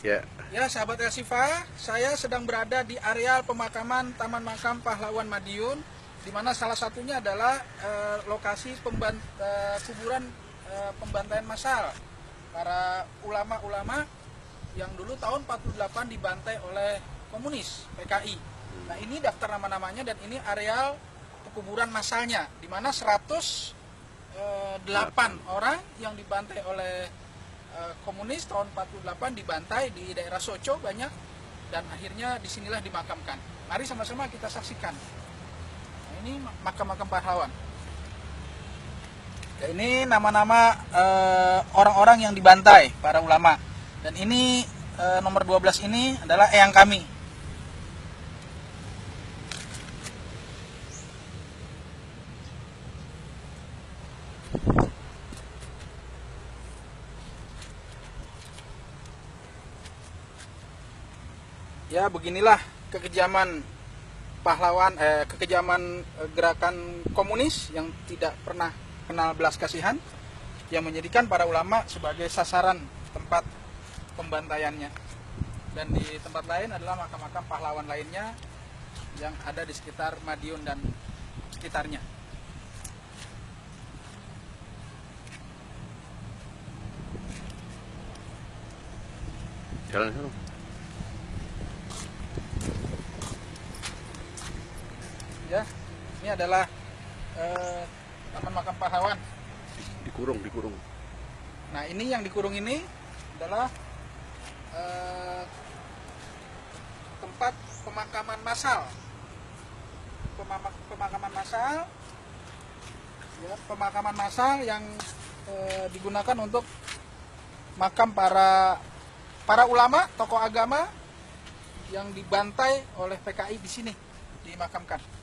Ya. Ya, sahabat Elsifa, saya sedang berada di areal pemakaman Taman Makam Pahlawan Madiun, di mana salah satunya adalah lokasi kuburan pembantaian massal para ulama-ulama yang dulu tahun 48 dibantai oleh komunis PKI. Nah, ini daftar nama-namanya dan ini areal kuburan massalnya, di mana 108 orang yang dibantai oleh komunis tahun 48 dibantai di daerah Soco banyak, dan akhirnya disinilah dimakamkan. Mari sama-sama kita saksikan. Nah, ini makam-makam pahlawan. Ya, ini nama-nama orang-orang yang dibantai para ulama. Dan ini nomor 12 ini adalah eyang kami. Ya, beginilah kekejaman pahlawan, kekejaman gerakan komunis yang tidak pernah kenal belas kasihan, yang menjadikan para ulama sebagai sasaran tempat pembantaiannya. Dan di tempat lain adalah makam-makam pahlawan lainnya yang ada di sekitar Madiun dan sekitarnya. Jalan sana. Ya, ini adalah Taman Makam Pahlawan. Dikurung. Nah, ini yang dikurung ini adalah tempat pemakaman massal. Pemakaman massal, ya, pemakaman massal yang digunakan untuk makam para ulama, tokoh agama yang dibantai oleh PKI di sini dimakamkan.